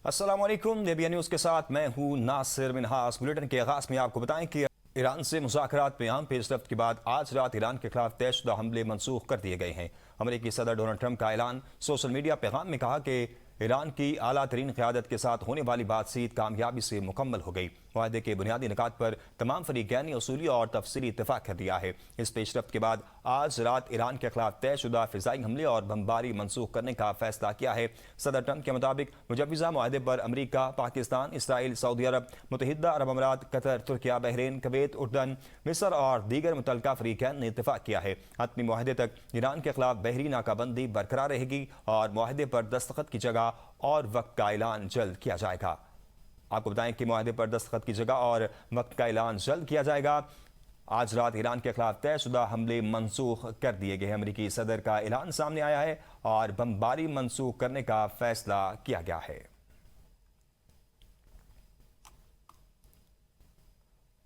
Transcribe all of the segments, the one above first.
अस्सलाम वालेकुम। नेबिया न्यूज़ के साथ मैं हूँ नासिर मिनहास। बुलेटिन के आगाज़ में आपको बताएं कि ईरान से मुज़ाकरात में अहम पेशरफ्त के बाद आज रात ईरान के खिलाफ तयशुदा हमले मनसूख कर दिए गए हैं। अमेरिकी सदर डोनाल्ड ट्रंप का ऐलान। सोशल मीडिया पैगाम में कहा कि ईरान की आला तरीन क़यादत के साथ होने वाली बातचीत कामयाबी से मुकम्मल हो गई। मुआहदे के बुनियादी निकात पर तमाम फरीक़ैन ने उसूली और तफसीली इत्तेफाक कर दिया है। इस पेशरफ्त के बाद आज रात ईरान के खिलाफ तयशुदा फ़िज़ाई हमले और बमबारी मनसूख करने का फैसला किया है। सदर ट्रंप के मुताबिक मुजव्वज़ा मुआहदे पर अमरीका, पाकिस्तान, इसराइल, सऊदी अरब, मुत्तहिदा अरब अमारात, कतर, तुर्किया, बहरीन, कुवैत, उर्दन, मिस्र और दीगर मुतल्लिका फरीक़ैन ने इत्तेफाक किया है। हतमी मुआहदे तक ईरान के खिलाफ बहरी नाकाबंदी बरकरार रहेगी और मुआहदे पर दस्तखत की जगह और वक्त का ऐलान जल्द किया जाएगा। आपको बताएं कि मुआहदे पर दस्तखत की जगह और वक्त का ऐलान जल्द किया जाएगा। आज रात ईरान के खिलाफ तयशुदा हमले मनसूख कर दिए गए हैं। अमेरिकी सदर का ऐलान सामने आया है और बमबारी मनसूख करने का फैसला किया गया है।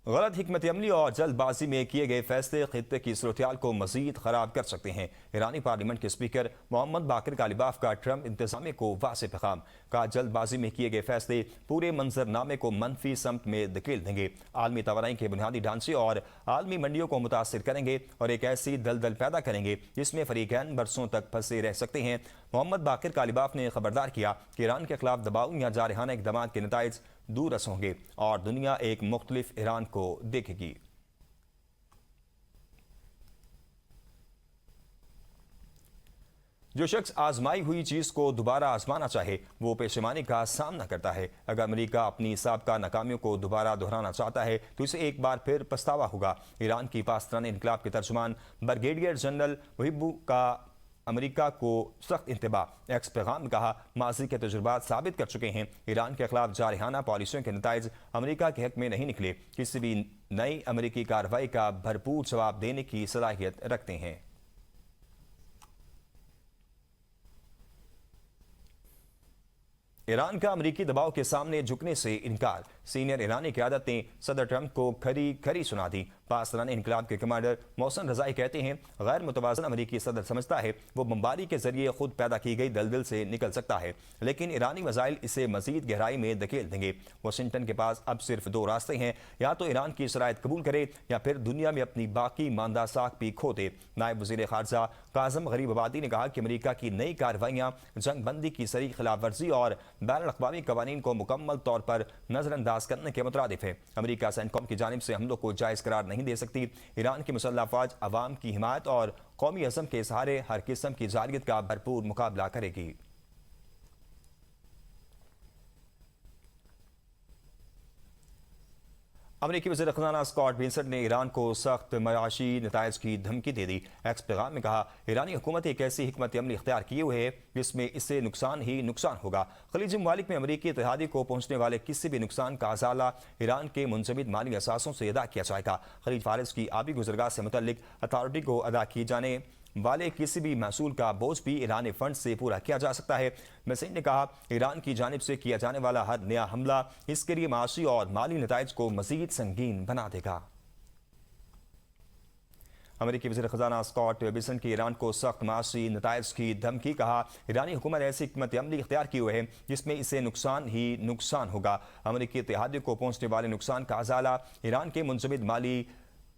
गलत हिकमत अमली और जल्दबाजी में किए गए फैसले खित्ते की सूरत को मजीद खराब कर सकते हैं। ईरानी पार्लियामेंट के स्पीकर मोहम्मद बाकिर कालिबाफ का ट्रंप इंतजामिया को वाज़ेह पैगाम। का जल्दबाजी में किए गए फैसले पूरे मंजरनामे को मनफी समत में धकेल देंगे, आलमी तवानाई के बुनियादी ढांचे और आलमी मंडियों को मुतासर करेंगे और एक ऐसी दलदल पैदा करेंगे जिसमें फरीकैन बरसों तक फंसे रह सकते हैं। मोहम्मद बाकिर कालिबाफ ने खबरदार किया कि ईरान के खिलाफ दबाव या जारहाना इक़दाम के नताइज दूरस होंगे और दुनिया एक मुख्तलिफ ईरान को देखेगी। जो शख्स आजमाई हुई चीज को दोबारा आजमाना चाहे वो पेशेमानी का सामना करता है। अगर अमेरिका अपनी साबका नाकामियों को दोबारा दोहराना चाहता है तो इसे एक बार फिर पछतावा होगा। ईरान की पासदान इनकलाब के तर्जुमान ब्रिगेडियर जनरल मुहिब्बू का अमेरिका को सख्त इंतबाह। एक्स पैगाम में कहा, माजी के तजुर्बात साबित कर चुके हैं ईरान के खिलाफ जारहाना पॉलिसियों के नताइज अमेरिका के हक में नहीं निकले। किसी भी नई अमेरिकी कार्रवाई का भरपूर जवाब देने की सलाहियत रखते हैं। ईरान का अमेरिकी दबाव के सामने झुकने से इनकार। सीनियर ईरानी क़यादत ने सदर ट्रंप को खरी खरी सुना दी। पासदान इनकलाब के कमांडर मोहसिन रज़ाई कहते हैं, गैर मुतवाज़न अमेरिकी सदर समझता है वो बमबारी के जरिए खुद पैदा की गई दलदल से निकल सकता है, लेकिन ईरानी वसाइल इसे मजीद गहराई में धकेल देंगे। वाशिंगटन के पास अब सिर्फ दो रास्ते हैं, या तो ईरान की शराइत कबूल करे या फिर दुनिया में अपनी बाकी मानदा साख भी खो दे। नायब वज़ीर ख़ारजा काज़म गरीब आबादी ने कहा कि अमेरिका की नई कार्रवाइयाँ जंग बंदी की सरी खिलाफ वर्जी और बैन अल-अक़वामी क़वानीन को मुकम्मल तौर पर नज़रअंदाज करने के मुतरादिफ है। अमेरिका सेंटकॉम की जानिब से हमलों को जायज़ करार नहीं दे सकती। ईरान की मुसल्लह अफ़वाज अवाम की हिमायत और कौमी अज़म के सहारे हर किस्म की जालियत का भरपूर मुकाबला करेगी। अमेरिकी वज़ीर ख़ज़ाना स्कॉट बेसेंट ने ईरान को सख्त मयाशी नताइज की धमकी दे दी। एक्स पैगाम में कहा, ईरानी हुकूमत एक ऐसी हिकमत अमली इख्तियार किए हुए है जिसमें इससे नुकसान ही नुकसान होगा। खलीजी ममालिक में अमेरिकी इत्तेहादी को पहुंचने वाले किसी भी नुकसान का अज़ाला ईरान के मुंजमद माली असासों से अदा किया जाएगा। खलीज फारिस की आबी गुज़रगाह से मुतल्लिक अथॉरिटी को अदा किए जाने वाले किसी भी महसूल का बोझ भी ईरानी फंड से पूरा किया जा सकता है। बेसेंट ने कहा, ईरान की जानिब से किया जाने वाला हर नया हमला इसके लिए माशी और माली नताइज को मजीद संगीन बना देगा। अमेरिकी वज़ीर ख़ज़ाना स्कॉट बेसेंट की ईरान को सख्त माशी नताइज की धमकी। कहा, ईरानी हुकूमत ऐसी हिकमत अमली इख्तियार की हुए है जिसमें इसे नुकसान ही नुकसान होगा। अमेरिकी इत्तेहादी को पहुंचने वाले नुकसान का अज़ाला ईरान के मुंजमद माली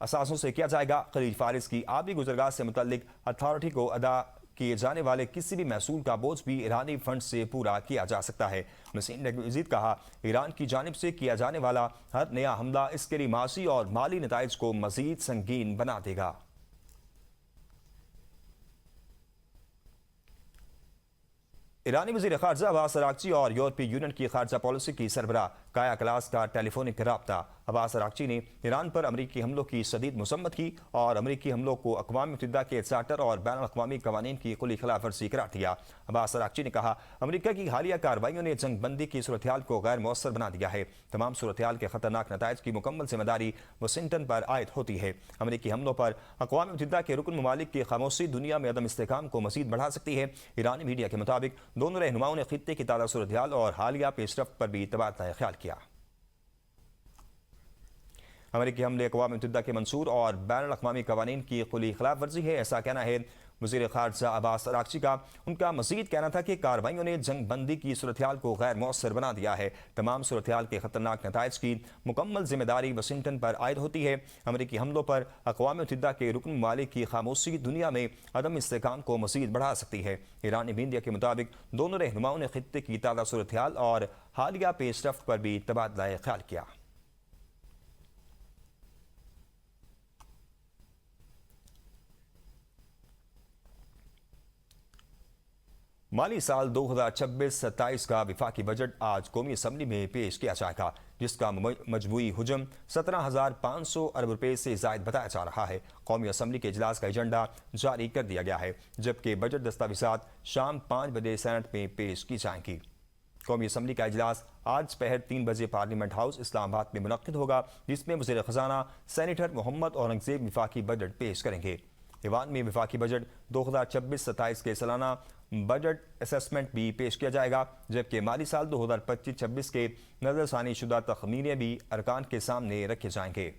असासों से किया जाएगा। खलीज फारिस की आबी गुज़रगाह से मुतल्लिक अथॉरिटी को अदा किए जाने वाले किसी भी महसूल का बोझ भी ईरानी फंड से पूरा किया जा सकता है। मसीह ने मज़ीद कहा, ईरान की जानिब से किया जाने वाला हर नया हमला इसके लिए माशी और माली नताइज को मजीद संगीन बना देगा। ईरानी वज़ीर ख़ारजा अब्बास अराग़ची और यूरोपीय यूनियन की ख़ारजा पॉलिसी की सरबराह काया क्लास का टेलीफोनिक रब्ता। अब्बास अराग़ची ने ईरान पर अमरीकी हमलों की शदीद मसम्मत की और अमरीकी हमलों को अक़वाम मुत्तहिदा के चार्टर और बैन अल-अक़वामी क़वानीन की खुली खिलाफ वर्जी करार दिया। अब्बास अराग़ची ने कहा, अमरीका की हालिया कार्रवाइयों ने जंग बंदी की सूरत हाल को गैर मौसर बना दिया है। तमाम सूरत हाल के ख़तरनाक नताइज की मुकम्मल ज़िम्मेदारी वाशिंगटन पर आयद होती है। अमरीकी हमलों पर अक़वाम मुत्तहिदा के रुकन ममालिक की खामोशी दुनिया में अदम इस्तेहकाम को मज़ीद बढ़ा सकती है। ईरानी मीडिया के मुताबिक दोनों रहनुमाओं ने खित्ते की ताज़ा सूरत हाल और हालिया पेशरफ्त पर भी तबादला ख्याल किया। अमेरिकी हमले अक़वाम मुत्तहिदा के मंसूर और बैन अल-अक़वामी क़वानीन की खुली खिलाफ वर्जी है, ऐसा कहना है वज़ीर ख़ारजा अब्बास अराग़ची का उनका मज़ीद कहना था कि कार्रवाइयों ने जंग बंदी की सूरत-हाल को गैर मौसर बना दिया है। तमाम सूरत-हाल के ख़तरनाक नताइज की मुकम्मल ज़िम्मेदारी वाशिंगटन पर आयद होती है। अमरीकी हमलों पर अक़वाम मुत्तहिदा के रुकन ममालिक की खामोशी दुनिया में अदम इस्तेहकाम को मज़ीद बढ़ा सकती है। ईरानी मीडिया के मुताबिक दोनों रहनुमाओं ने खित्ते की ताज़ा सूरत-हाल और हालिया पेशरफ्त पर भी तबादला ख्याल किया। माली साल 2026-27 का विफाकी बजट आज कौमी असम्बली में पेश किया जाएगा, जिसका मजमूई हुजम 17,500 अरब रुपए से ज़ायद बताया जा रहा है। कौमी असम्बली के इजलास का एजेंडा जारी कर दिया गया है, जबकि बजट दस्तावेज़ात शाम 5 बजे सेनेट में पेश की जाएंगी। कौमी असम्बली का इजलास आज पहर 3 बजे पार्लियामेंट हाउस इस्लामाबाद में मुनक्किद होगा, जिसमें वज़ीर ख़जाना सेनेटर मोहम्मद औरंगज़ेब विफाकी बजट पेश करेंगे। ईवान में विफाकी बजट 2026-27 के सालाना बजट असेसमेंट भी पेश किया जाएगा, जबकि माली साल 2025-26 के नज़रसानी शुदा तखमीने भी अरकान के सामने रखे जाएंगे।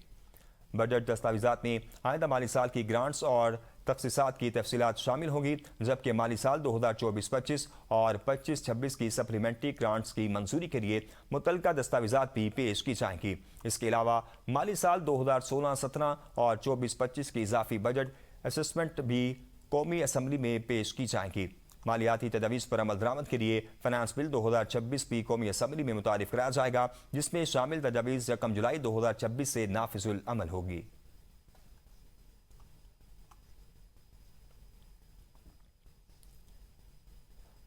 बजट दस्तावेज़ात में आइंदा माली साल की ग्रांट्स और तखसीसात की तफसीलात शामिल होगी, जबकि माली साल 2024-25 और 25-26 की सप्लीमेंट्री ग्रांट्स की मंजूरी के लिए मुतल्लिका दस्तावेज़ात भी पेश की जाएंगी। इसके अलावा माली साल 2016-17 और 24-25 की इजाफी बजट असेसमेंट भी कौमी असम्बली में पेश की जाएंगी। मालियाती तजवीज़ पर अमल दरामद के लिए फाइनेंस बिल 2026 भी कौमी असम्बली में मुतारिफ कराया जाएगा, जिसमें शामिल तजवीज़ 1 जुलाई 2026 से नाफिजुल अमल होगी।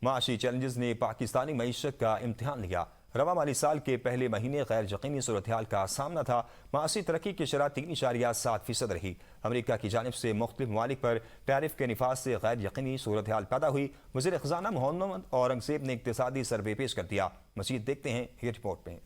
माशी चैलेंजेस ने पाकिस्तानी मईशत का इम्तिहान लिया। रवा माली साल के पहले महीने गैर यकीनी सूरत-हाल का सामना था। माशी तरक्की की शरह 3.7% रही। अमरीका की जानिब से मुख्तलिफ ममालिक पर टैरिफ के निफाज से गैर यकीनी सूरत-हाल पैदा हुई। वज़ीर ख़ज़ाना मोहम्मद औरंगज़ेब ने इक़्तिसादी सर्वे पेश कर दिया। मज़ीद देखते हैं ये रिपोर्ट में।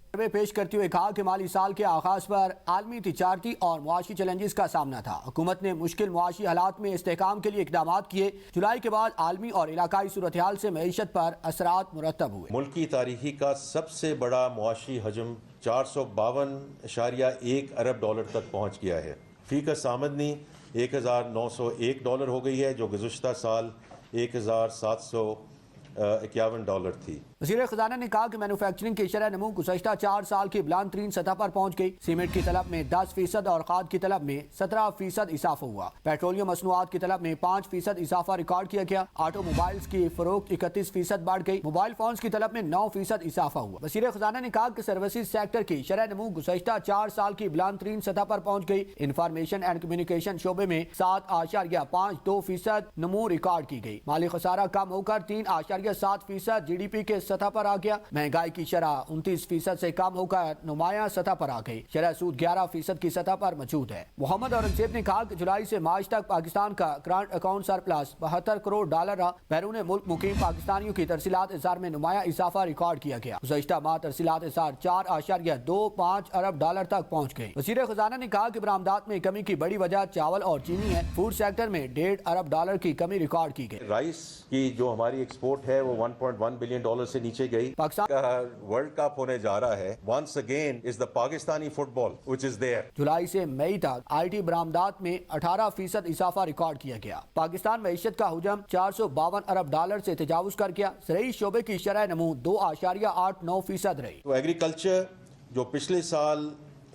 सर्वे पेश करते हुए कहा कि माली साल के आगाज पर आलमी तिजारती और मुआशी चैलेंजेस का सामना था। हुकूमत ने मुश्किल मुआशी हालात में इस्तेहकाम के लिए इकदाम किए। जुलाई के बाद आलमी और इलाकाई सूरत हाल से मईशत पर असरात मुरतब हुए। मुल्क की तारीखी का सबसे बड़ा मुआशी हजम 452.1 अरब डॉलर तक पहुँच गया है। फीकस आमदनी $1,901 हो गई है, जो गुज़श्ता साल $1,751 थी। वज़ीर ख़ज़ाना ने कहा कि मैन्युफैक्चरिंग की शरह नमू गुज़श्ता 4 साल की बुलंद तरीन सतह पर पहुँच गई। सीमेंट की तलब में 10% और खाद की तलब में 17% इजाफा हुआ। पेट्रोलियम मसनूआत की तलब में 5% इजाफा रिकॉर्ड किया गया। ऑटो मोबाइल्स की फरोख्त 31% बढ़ गई। मोबाइल फोन्स की तलब में 9% इजाफा हुआ। वज़ीर ख़ज़ाना ने कहा कि सर्विसेज सेक्टर की शरह नमू गुज़श्ता 4 साल की बुलंद तरीन सतह पर पहुँच गई। इंफॉर्मेशन एंड कम्युनिकेशन शोबे में 7.52% नमू रिकॉर्ड की गई। माली खसारा कम होकर 3.7% GDP के सतह पर आ गया। महंगाई की शरह 29% से कम होकर नुमाया सतह पर आ गई। शरह सूद 11% की सतह पर मौजूद है। मोहम्मद औरंगज़ेब ने कहा कि जुलाई से मार्च तक पाकिस्तान का current account surplus 72 crore dollar रहा। बैरून मुल्क मुकीम पाकिस्तानियों की तरसीलात इज़ार में नुमाया इजाफा रिकॉर्ड किया गया। गुज़श्ता माह तरसीलात इज़ार 4.25 अरब डॉलर तक पहुँच गई। वज़ीर ख़ज़ाना ने कहा कि बरामदात में कमी की बड़ी वजह चावल और चीनी है। फूड सेक्टर में 1.5 अरब डॉलर की कमी रिकॉर्ड की गई। राइस की जो हमारी एक्सपोर्ट है वो $1.1 बिलियन से नीचे गई। पाकिस्तान का वर्ल्ड कप होने जा रहा है। Once again is the Pakistani football which is there. जुलाई से मई तक IT बरामदात में 18% इजाफा रिकॉर्ड किया गया। पाकिस्तान मईशत का हुजम 452 अरब डॉलर से तजावुज कर गया। ज़रई शोबे की शरह नमू 2.89% रही। तो एग्रीकल्चर जो पिछले साल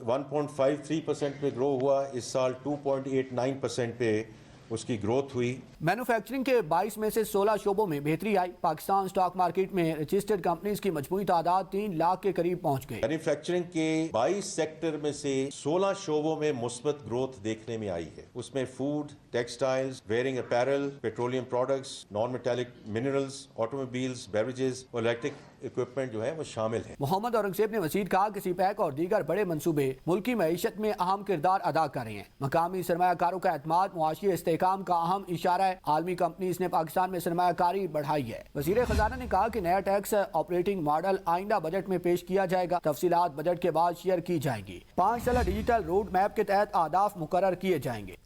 1.53% पे ग्रो हुआ, इस साल 2.89% पे उसकी ग्रोथ हुई। मैन्युफैक्चरिंग के 22 में से 16 शोबों में बेहतरी आई। पाकिस्तान स्टॉक मार्केट में रजिस्टर्ड कंपनीज की मजमूई तादाद 3 लाख के करीब पहुंच गई। मैन्युफैक्चरिंग के 22 सेक्टर में से 16 शोबों में मुस्बत ग्रोथ देखने में आई है। उसमें food, textiles, wearing apparel, petroleum products, non metallic minerals, automobiles, beverages और इलेक्ट्रिक इक्विपमेंट जो है वो शामिल है। मोहम्मद औरंगज़ेब ने मज़ीद कहा कि सीपैक और दीगर बड़े मंसूबे मुल्क की मईशत में अहम किरदार अदा कर रहे हैं। मकामी सरमायाकारों का एतमाद मुआशी इस्तेहकाम का अहम इशारा है। आलमी कंपनीज ने पाकिस्तान में सरमायाकारी बढ़ाई है। वज़ीर ख़ज़ाना ने कहा कि नया टैक्स ऑपरेटिंग मॉडल आइंदा बजट में पेश किया जाएगा। तफसीलात बजट के बाद शेयर की जाएंगी। 5 साला डिजिटल रोड मैप के तहत अहदाफ मुकर्रर किए जाएंगे।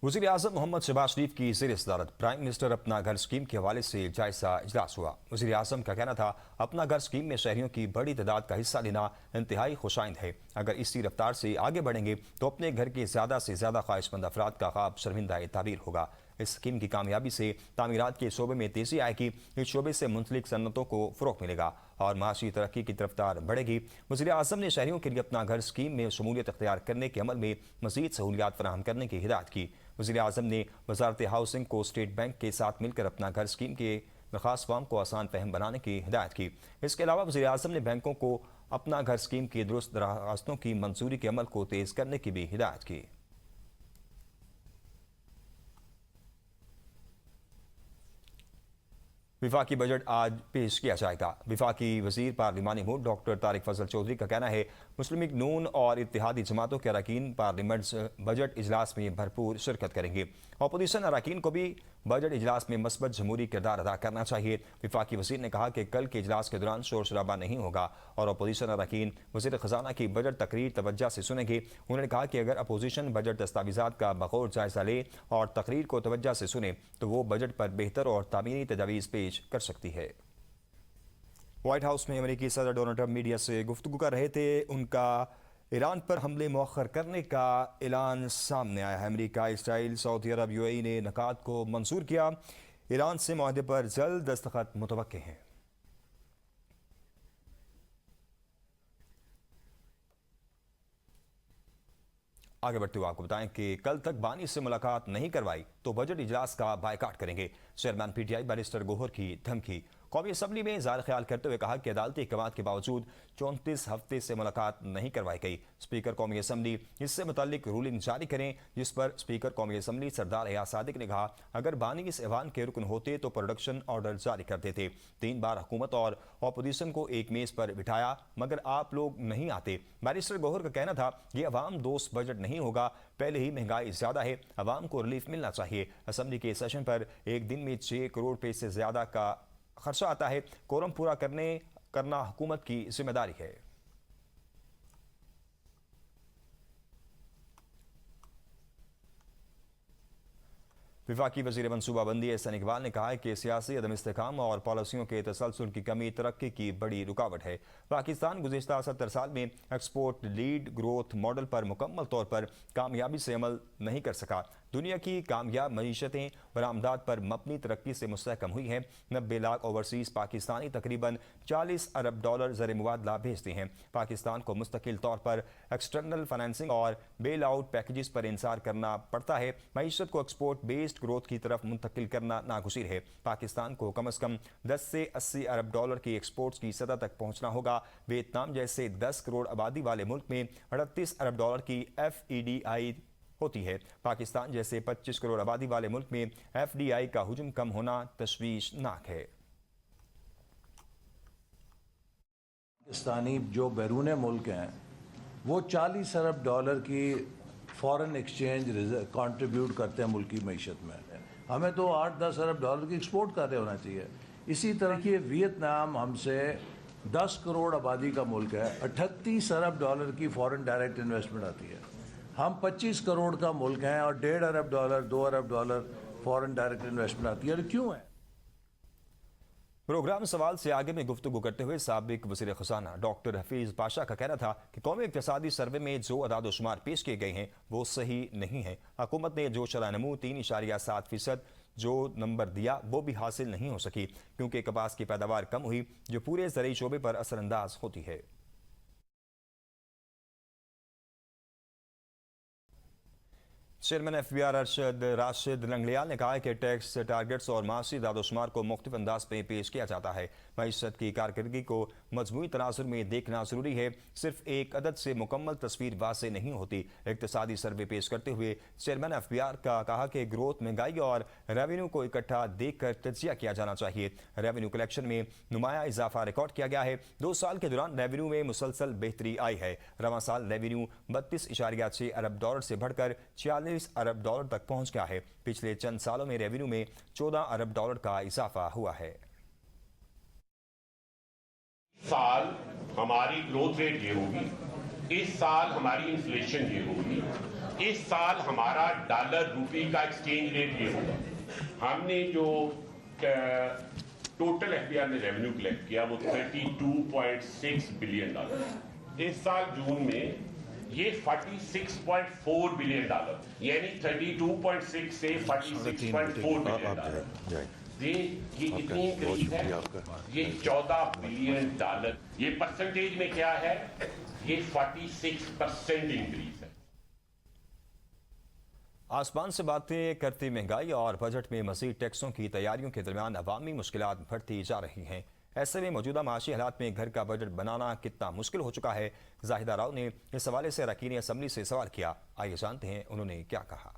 वज़ीर आज़म मोहम्मद शहबाज शरीफ की ज़ेर सदारत प्राइम मिनिस्टर अपना घर स्कीम के हवाले से जायजा इजलास हुआ। वज़ीर आज़म का कहना था, अपना घर स्कीम में शहरियों की बड़ी तादाद का हिस्सा लेना इंतहाई खुशाइंद है। अगर इसी रफ्तार से आगे बढ़ेंगे तो अपने घर के ज़्यादा से ज़्यादा ख्वाहिशमंद अफराद का ख्वाब शर्मिंदा ताबीर होगा। इस स्कीम की कामयाबी से तामीरात के शोबे में तेजी आएगी, इस शोबे से मुंसलिक सन्नतों को फ़रोग़ मिलेगा और माशी तरक्की की रफ्तार बढ़ेगी। वज़ीर आज़म ने शहरियों के लिए अपना घर स्कीम में शमूलियत अख्तियार करने के अमल में मज़ीद सहूलियात फराहम करने की हिदायत की। वज़ीर आज़म ने वज़ारत हाउसिंग को स्टेट बैंक के साथ मिलकर अपना घर स्कीम के दरख्वास्त फॉर्म को आसान फहम बनाने की हिदायत की। इसके अलावा वज़ीर आज़म ने बैंकों को अपना घर स्कीम की दुरुस्त दरख्वास्तों की मंजूरी के अमल को तेज़ करने की भी हिदायत की। विफाकी बजट आज पेश किया जाएगा। विफाकी वज़ीर पार्लिमानी अमूर डॉक्टर तारिक फजल चौधरी का कहना है, मुस्लिम लीग नून और इत्तेहादी जमातों के अरकान पार्लियामेंट बजट इजलास में भरपूर शिरकत करेंगे। अपोजिशन अरकान को भी बजट इजलास में मस्बत जमहूरी किरदार अदा करना चाहिए। विफाकी वज़ीर ने कहा कि कल के इजलास के दौरान शोर शराबा नहीं होगा और अपोजिशन अरकान वज़ीर ख़जाना की बजट तकरीर तवज्जो से सुनेंगे। उन्होंने कहा कि अगर अपोजिशन बजट दस्तावेज़ात का बगौर जायजा ले और तकरीर को तवज्जो से सुने तो वो बजट पर बेहतर और तामीरी तजावीज़ पेश कर सकती है। व्हाइट हाउस में अमेरिकी सदर डोनाल्ड ट्रंप मीडिया से गुफ्तगू कर रहे थे। उनका ईरान पर हमले मौखर करने का ऐलान सामने आया है। अमेरिका, इसराइल, सऊदी अरब, यूएई ने नकात को मंजूर किया। ईरान से मुआहदे पर जल्द दस्तखत मुतवक्के हैं। आगे बढ़ते हुए आपको बताएं कि कल तक बानी से मुलाकात नहीं करवाई तो बजट इजलास का बायकाट करेंगे। चेयरमैन पीटीआई बैरिस्टर गोहर की धमकी। कौमी असम्बली में ज़ाहिर ख्याल करते हुए कहा कि अदालती इक़दामात के बावजूद 34 हफ्ते से मुलाकात नहीं करवाई गई। स्पीकर कौमी असम्बली इससे मुताल्लिक रूलिंग जारी करें, जिस पर स्पीकर कौमी असम्बली सरदार एयाज सादिक ने कहा, अगर बानी इस ऐवान के रुकन होते तो प्रोडक्शन ऑर्डर जारी कर देते। 3 बार हुकूमत और अपोजिशन को एक मेज़ पर बिठाया मगर आप लोग नहीं आते। बैरिस्टर गोहर का कहना था, ये अवाम दोस्त बजट नहीं होगा, पहले ही महंगाई ज़्यादा है, अवाम को रिलीफ मिलना चाहिए। असम्बली के सेशन पर एक दिन में 6 करोड़ रुपये से ज़्यादा का खर्चा आता है। कोरम पूरा करना हुकूमत की जिम्मेदारी है। विफाकी वज़ीर मनसूबाबंदी एहसन इकबाल ने कहा है कि सियासी अदम इस्तेकाम और पॉलिसियों के तसलसल की कमी तरक्की की बड़ी रुकावट है। पाकिस्तान गुज़िश्ता 70 साल में एक्सपोर्ट लीड ग्रोथ मॉडल पर मुकम्मल तौर पर कामयाबी से अमल नहीं कर सका। दुनिया की कामयाब मईशतें बरामदात पर मबनी तरक्की से मुस्तहकम हुई हैं। 90 लाख ओवरसीज़ पाकिस्तानी तकरीबन 40 अरब डॉलर ज़र मुबादला भेजते हैं। पाकिस्तान को मुस्तकिल तौर पर एक्सटर्नल फाइनेंसिंग और बेल आउट पैकेजेस पर इंसार करना पड़ता है। मईशत को एक्सपोर्ट बेस्ड ग्रोथ की तरफ मुंतकिल करना नागुज़ीर है। पाकिस्तान को कम अज़ कम 10 से 80 अरब डॉलर की एक्सपोर्ट्स की सतह तक पहुँचना होगा। वियतनाम जैसे 10 करोड़ आबादी वाले मुल्क में 38 अरब डॉलर की FDI होती है। पाकिस्तान जैसे 25 करोड़ आबादी वाले मुल्क में FDI का हुजूम कम होना तशवीशनाक है। पाकिस्तानी जो बैरून मुल्क हैं वो 40 अरब डॉलर की फॉरेन एक्सचेंज कंट्रीब्यूट करते हैं मुल्क की मईशत में। हमें तो 8-10 अरब डॉलर की एक्सपोर्ट कर रहे होना चाहिए। इसी तरह की वियतनाम हमसे 10 करोड़ आबादी का मुल्क है, 38 अरब डॉलर की फॉरेन डायरेक्ट इन्वेस्टमेंट आती है। हम 25 करोड़ का मुल्क हैं और 1.5 अरब डॉलर 2 अरब डॉलर फॉरेन डायरेक्ट इन्वेस्टमेंट आती है। क्यों है? प्रोग्राम सवाल से आगे में गुफ्तगू करते हुए साबिक वज़ीर ख़ज़ाना डॉक्टर हफीज़ पाशा का कहना था कि कौमी इक़्तिसादी सर्वे में जो अदाद-ओ-शुमार पेश किए गए हैं वो सही नहीं है। हुकूमत ने जो शरह नमू 3.7% जो नंबर दिया वो भी हासिल नहीं हो सकी, क्योंकि कपास की पैदावार कम हुई जो पूरे ज़रई शोबे पर असरअंदाज होती है। चेयरमैन FBR अरशद राशिद लंगलियाल ने कहा है कि टैक्स टारगेट्स और माशी दादोशुमार को मुख्तलिफ अंदाज में पेश किया जाता है। मईशत की कारकर्दगी को मजमूई तनाजुर में देखना जरूरी है। सिर्फ एक अदद से मुकम्मल तस्वीर वाज़ेह नहीं होती। इक़्तिसादी सर्वे पेश करते हुए चेयरमैन FBR का कहा कि ग्रोथ, महंगाई और रेवेन्यू को इकट्ठा देख कर तजिया किया जाना चाहिए। रेवेन्यू कलेक्शन में नुमाया इजाफा रिकॉर्ड किया गया है। 2 साल के दौरान रेवेन्यू में मुसलसल बेहतरी आई है। रवां साल रेवेन्यू 32.6 अरब डॉलर से बढ़कर 40 अरब डॉलर तक पहुंच गया है। पिछले चंद सालों में रेवेन्यू में 14 अरब डॉलर का इजाफा हुआ है। साल हमारी ग्रोथ रेट ये होगी, इस साल हमारी इन्फ्लेशन ये होगी, इस साल हमारा डॉलर रुपये का एक्सचेंज रेट ये होगा, हमने जो टोटल एफबीआर ने रेवेन्यू कलेक्ट किया वो $32.6 बिलियन, इस साल जून में ये $46.4 बिलियन, यानी 32.6 से $46.4 बिलियन। ये कितनी इंक्रीज है? ये $14 बिलियन। ये परसेंटेज में क्या है? ये 46% इंक्रीज है। आसमान से बातें करती महंगाई और बजट में मजीद टैक्सों की तैयारियों के दरमियान अवामी मुश्किलात बढ़ती जा रही हैं। ऐसे में मौजूदा माशी हालात में घर का बजट बनाना कितना मुश्किल हो चुका है, जाहिदा राव ने इस हवाले से अरकान असम्बली से सवाल किया। आइए जानते हैं उन्होंने क्या कहा।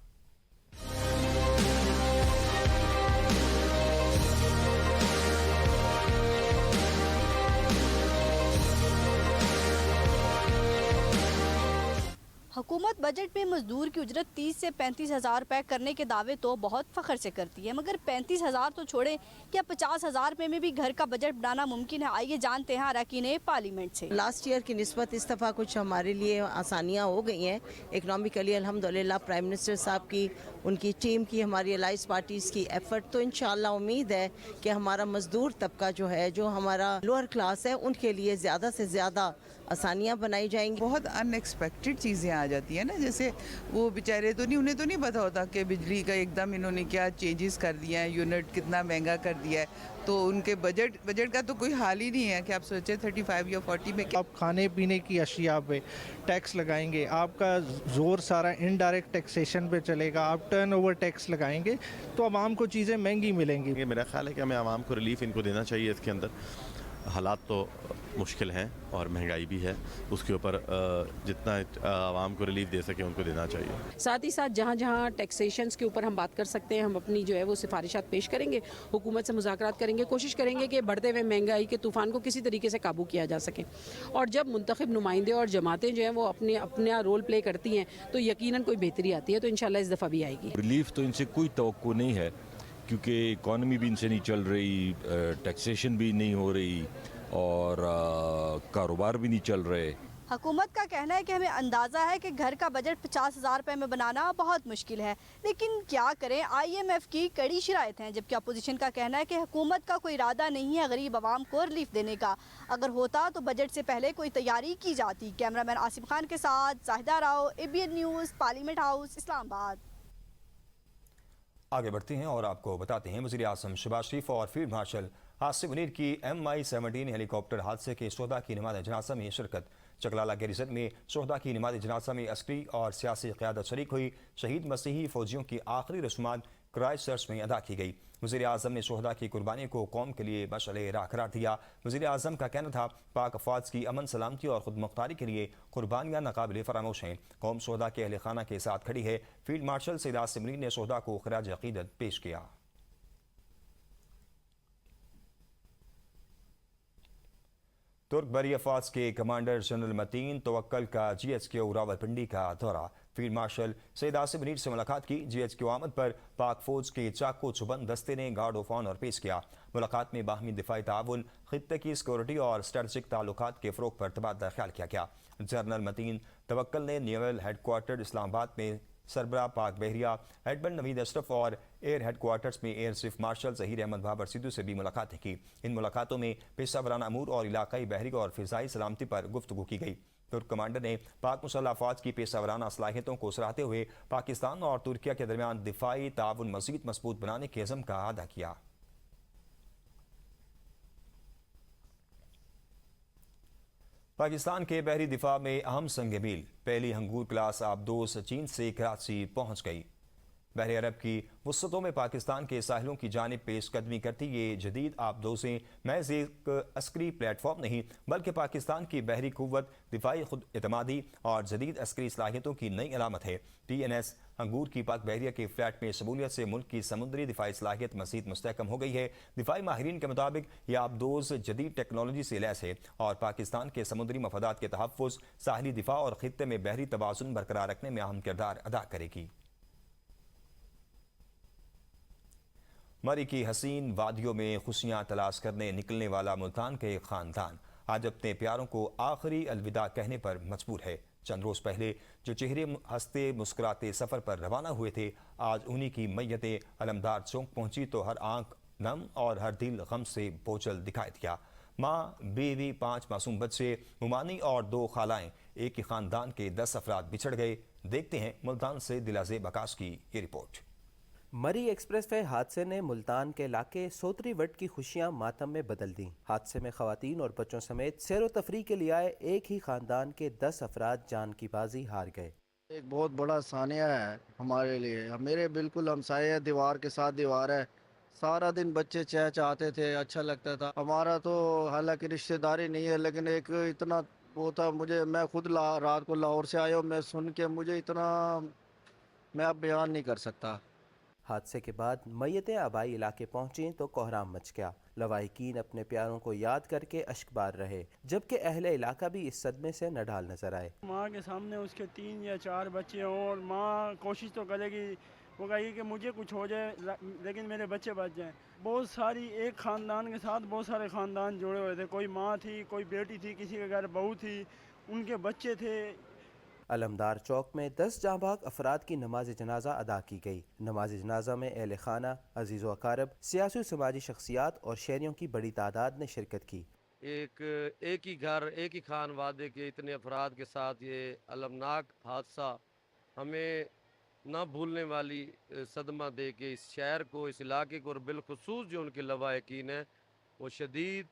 हुकूमत बजट में मजदूर की उजरत 30 से 35 हज़ार रुपये करने के दावे तो बहुत फ़ख्र से करती है, मगर 35 हज़ार तो छोड़े, क्या 50 हज़ार रुपये में भी घर का बजट बनाना मुमकिन है? आइए जानते हैं अरकान पार्लियामेंट से। लास्ट ईयर की निस्बत इस दफ़ा कुछ हमारे लिए आसानियाँ हो गई हैं इकनॉमिकली, अल्हम्दुलिल्लाह। प्राइम मिनिस्टर साहब की, उनकी टीम की, हमारी अलाइज पार्टीज़ की एफर्ट, तो इंशाअल्लाह उम्मीद है कि हमारा मजदूर तबका जो है, जो हमारा लोअर क्लास है, उनके लिए ज़्यादा से ज़्यादा आसानियाँ बनाई जाएंगी। बहुत अनएक्सपेक्टेड चीज़ें आ जाती हैं ना, जैसे वो बेचारे तो नहीं, उन्हें तो नहीं पता होता कि बिजली का एकदम इन्होंने क्या चेंजेस कर दिया है, यूनिट कितना महंगा कर दिया है, तो उनके बजट का तो कोई हाल ही नहीं है कि आप सोचें 35 या 40 में। आप खाने पीने की अशिया पे टैक्स लगाएंगे, आपका जोर सारा इनडायरेक्ट टैक्सेशन पे चलेगा, आप टर्नओवर टैक्स लगाएंगे तो आवाम को चीज़ें महंगी मिलेंगी। मेरा ख्याल है कि हमें आवाम को रिलीफ इनको देना चाहिए। इसके अंदर हालात तो मुश्किल हैं और महंगाई भी है, उसके ऊपर जितना आवाम को रिलीफ दे सके उनको देना चाहिए। साथ ही साथ जहाँ जहाँ टैक्सेशंस के ऊपर हम बात कर सकते हैं, हम अपनी जो है वो सिफारिशात पेश करेंगे, हुकूमत से मुज़ाकरात करेंगे, कोशिश करेंगे कि बढ़ते हुए महंगाई के तूफ़ान को किसी तरीके से काबू किया जा सके। और जब मुंतखब नुमाइंदे और जमातें जो हैं वो अपना रोल प्ले करती हैं तो यकीनन कोई बेहतरी आती है, तो इंशाल्लाह इस दफ़ा भी आएगी। रिलीफ तो इनसे कोई तवक्को नहीं है, क्योंकि इकॉनमी भी इनसे नहीं चल रही, टैक्सेशन भी नहीं हो रही और कारोबार भी नहीं चल रहे। हुकूमत का कहना है कि हमें अंदाज़ा है कि घर का बजट 50 हज़ार रुपये में बनाना बहुत मुश्किल है, लेकिन क्या करें, IMF की कड़ी शराइत हैं। जबकि अपोजिशन का कहना है कि हुकूमत का कोई इरादा नहीं है गरीब आवाम को रिलीफ देने का। अगर होता तो बजट से पहले कोई तैयारी की जाती। कैमरामैन आसिफ खान के साथ Zahida Rao, ABN news, parliament house, Islamabad. आगे बढ़ते हैं और आपको बताते हैं वज़ीर आज़म शहबाज शरीफ और फील्ड मार्शल आसिफ मुनीर की MI-17 हेलीकॉप्टर हादसे के शोहदा की नमाज़ जनाज़ा में शिरकत। चकलाला गैरिजन में शोहदा की नमाज़ जनाज़ा में अस्करी और सियासी क़यादत शरीक हुई। शहीद मसीही फ़ौजियों की आखिरी रस्मात क्राइस्ट चर्च में अदा की गई। वज़ीर आज़म ने शोहदा की कुर्बानी को कौम के लिए मशअले राह करार दिया। वज़ीर आज़म का कहना था, पाक अफ़वाज की अमन सलामती और खुद मुख्तारी के लिए कुर्बानियाँ नाकाबिल फरामोश हैं। कौम शोहदा के अहल खाना के साथ खड़ी है। फील्ड मार्शल सैयद आसिफ मुनीर ने शोहदा को खराज अक़ीदत पेश किया। तुर्क बरी अफवाज के कमांडर जनरल मतीन तवक्कल का GHQ रावलपिंडी का दौरा। फील्ड मार्शल सैयद आसिफ मुनीर से मुलाकात की। GHQ आमद पर पाक फौज के चाको चुबंद दस्ते ने गार्ड ऑफ ऑनर पेश किया। मुलाकात में बाहमी दिफाई ताउन, खित्ते की सिक्योरिटी और स्ट्रेटजिक ताल्लुकात के फ़रोग़ पर तबादला ख्याल किया गया। जनरल मतीन तवक्कल ने नेवल हेडक्वार्टर इस्लामाबाद में सरबरा पाक बहरिया एडमिरल नवीद अशरफ और एयर हेडक्वार्टर्स में air chief marshal Zaheer Ahmed Babar Sidhu से भी मुलाकातें की। इन मुलाकातों में पेशा वराना अमूर और इलाकाई बहरी और फ़िज़ाई सलामती पर गुफ्तगू की गई। तुर्क कमांडर ने पाक मुसल्लह अफ़वाज की पेशा वराना सलाहियतों को सराहते हुए पाकिस्तान और तुर्किया के दरमियान दिफाई ताउन मज़ीद मजबूत बनाने के अज़म का अदा किया। पाकिस्तान के बहरी दिफा में अहम संग मील पहली हंगूर क्लास आबदोज़ चीन से कराची पहुंच गई। बहर अरब की वसतों में पाकिस्तान के साहिलों की जानिब पेशकदमी करती ये जदीद आबदोज़ें महज एक अस्करी प्लेटफॉर्म नहीं, बल्कि पाकिस्तान की बहरी क़ुव्वत, दिफाई खुद एतमादी और जदीद अस्करी सलाहियतों की नई अलामत है। PNS अंगूर की पाक बहरिया के फ्लैट में शमूलियत से मुल्क की समुद्री दिफाई सलाहियत मज़ीद मुस्तहकम हो गई है। दिफाई माहिरीन के मुताबिक यह आबदोज़ जदीद टेक्नोलॉजी से लैस है और पाकिस्तान के समुद्री मफादात के तहफ़्फ़ुज़, साहली दिफा और खित्ते में बहरी तवाज़ुन बरकरार रखने में अहम किरदार अदा करेगी। मरी की हसीन वादियों में खुशियां तलाश करने निकलने वाला मुल्तान के एक खानदान आज अपने प्यारों को आखिरी अलविदा कहने पर मजबूर है। چند روز پہلے جو چہرے ہنستے مسکراتے سفر پر روانہ ہوئے تھے، آج انہی کی میتیں علمدار چوک پہنچی تو ہر آنکھ نم اور ہر دل غم سے بوجھل دکھائی دیا۔ ماں، بیوی، 5 معصوم بچے، ممانی اور 2 خالائیں، ایک ہی خاندان کے 10 افراد بچھڑ گئے۔ دیکھتے ہیں ملتان سے دلازیب آکاش کی یہ رپورٹ۔ مری ایکسپریس وے حادثے نے ملتان کے علاقے سوتری وٹ کی خوشیاں ماتم میں بدل دیں۔ حادثے میں خواتین اور بچوں سمیت سیر و تفریح کے لیے آئے ایک ہی خاندان کے 10 افراد جان کی بازی ہار گئے۔ ایک بہت بڑا ثانیہ ہے ہمارے لیے، میرے بالکل ہمسائے دیوار کے ساتھ دیوار ہے، سارا دن بچے چہچہاتے تھے، اچھا لگتا تھا۔ ہمارا تو حالانکہ رشتہ داری نہیں ہے لیکن ایک اتنا وہ تھا، میں خود رات کو لاہور سے آیا ہوں، میں سن کے مجھے اتنا میں اب بیان نہیں کر سکتا۔ حادثے کے بعد میتیں آبائی علاقے پہنچیں تو کوہرام مچ گیا۔ لواحقین اپنے پیاروں کو یاد کر کے اشک بار رہے، جبکہ اہل علاقہ بھی اس صدمے سے نڈھال نظر آئے۔ ماں کے سامنے اس کے 3 یا 4 بچے ہوں اور ماں کوشش تو کرے گی، وہ کہے گی کہ مجھے کچھ ہو جائے لیکن میرے بچے بچ جائیں۔ بہت ساری ایک خاندان کے ساتھ بہت سارے خاندان جڑے ہوئے تھے، کوئی ماں تھی، کوئی بیٹی تھی، کسی کے گھر بہو تھی، ان کے بچے تھے۔ علمدار چوک میں 10 جاں بحق افراد کی نماز جنازہ ادا کی گئی۔ نماز جنازہ میں اہل خانہ، عزیز و اقارب، سیاسی و سماجی شخصیات اور شہریوں کی بڑی تعداد نے شرکت کی۔ ایک ہی گھر، ایک ہی خانوادے کے اتنے افراد کے ساتھ یہ المناک حادثہ ہمیں نہ بھولنے والی صدمہ دے کے اس شہر کو، اس علاقے کو اور بالخصوص جو ان کے لواحقین ہیں وہ شدید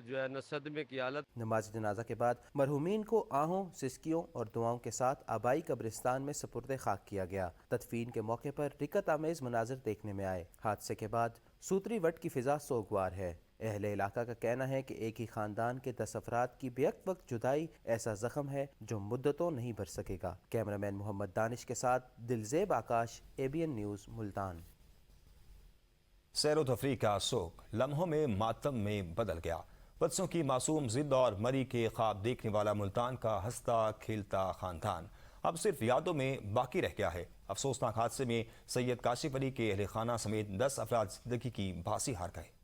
جو ہے نا صدمے کی حالت۔ نماز جنازہ کے بعد مرحومین کو آہوں، سسکیوں اور دعاؤں کے ساتھ آبائی قبرستان میں سپرد خاک کیا گیا۔ تدفین کے موقع پر رکت آمیز مناظر دیکھنے میں آئے۔ حادثے کے بعد سوتری وٹ کی فضا سوگوار ہے۔ اہل علاقہ کا کہنا ہے کہ ایک ہی خاندان کے 10 افراد کی بیک وقت جدائی ایسا زخم ہے جو مدتوں نہیں بھر سکے گا۔ کیمرامین محمد دانش کے ساتھ دلزیب آکاش، ABN نیوز، ملتان۔ سیر و تفریح کا سوگ لمحوں میں ماتم میں بدل گیا۔ بچوں کی معصوم ضد اور مری کے خواب دیکھنے والا ملتان کا ہنستا کھیلتا خاندان اب صرف یادوں میں باقی رہ گیا ہے۔ افسوسناک حادثے میں سید کاشف علی کے اہل خانہ سمیت 10 افراد زندگی کی بازی ہار گئے۔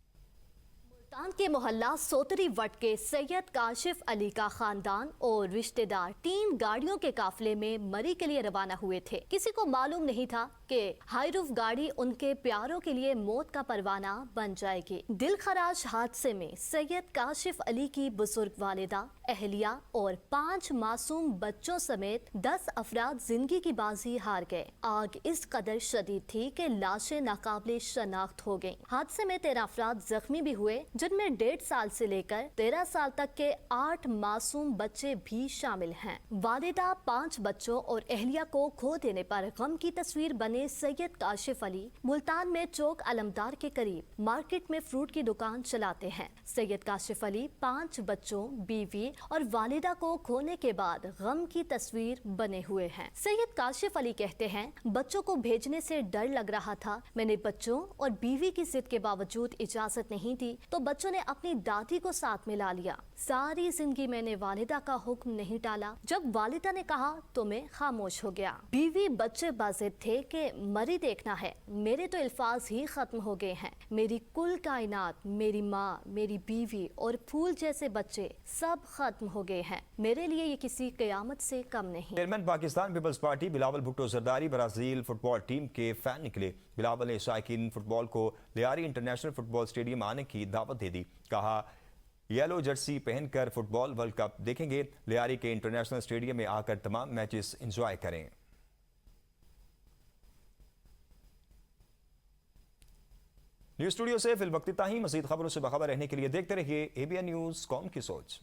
ملتان کے محلہ سوتری وٹ کے سید کاشف علی کا خاندان اور رشتہ دار 3 گاڑیوں کے قافلے میں مری کے لیے روانہ ہوئے تھے۔ کسی کو معلوم نہیں تھا کہ ہائی روف گاڑی ان کے پیاروں کے لیے موت کا پروانہ بن جائے گی۔ دل خراش حادثے میں سید کاشف علی کی بزرگ والدہ، اہلیہ اور 5 معصوم بچوں سمیت 10 افراد زندگی کی بازی ہار گئے۔ آگ اس قدر شدید تھی کہ لاشیں ناقابل شناخت ہو گئیں۔ حادثے میں 13 افراد زخمی بھی ہوئے، جن میں 1.5 سال سے لے کر 13 سال تک کے 8 معصوم بچے بھی شامل ہیں۔ والدہ 5 بچوں اور اہلیہ کو کھو دینے پر غم کی تصویر بنے سید کاشف علی ملتان میں چوک علمدار کے قریب مارکیٹ میں فروٹ کی دکان چلاتے ہیں۔ سید کاشف علی 5 بچوں، بیوی اور والدہ کو کھونے کے بعد غم کی تصویر بنے ہوئے ہیں۔ سید کاشف علی کہتے ہیں، بچوں کو بھیجنے سے ڈر لگ رہا تھا، میں نے بچوں اور بیوی کی ضد کے باوجود اجازت نہیں دی تو بچوں نے اپنی دادی کو ساتھ ملا لیا۔ ساری زندگی میں نے والدہ کا حکم نہیں ٹالا، جب والدہ نے کہا تو میں خاموش ہو گیا۔ بیوی بچے باضد تھے کہ مری دیکھنا ہے، میرے تو الفاظ ہی ختم ہو گئے ہیں۔ میری کل کائنات، میری ماں، میری بیوی اور پھول جیسے بچے سب ختم ہو گئے ہیں۔ میرے لیے یہ کسی قیامت سے کم نہیں۔ Chairman Pakistan Peoples Party Bilawal Bhutto Zardari Brazil football team کے فین نکلے۔ بلاول نے شائقین فٹ بال کو Lyari international football stadium آنے کی دعوت دے دی۔ کہا یلو جرسی پہن کر فٹ بال ورلڈ کپ دیکھیں گے، لیاری کے انٹرنیشنل اسٹیڈیم میں آ کر تمام میچز انجوائے کریں۔ نیوز اسٹوڈیو سے فی الوقت اتنا ہی۔ مزید خبروں سے باخبر رہنے کے لیے دیکھتے رہیے ABN نیوز، قوم کی سوچ۔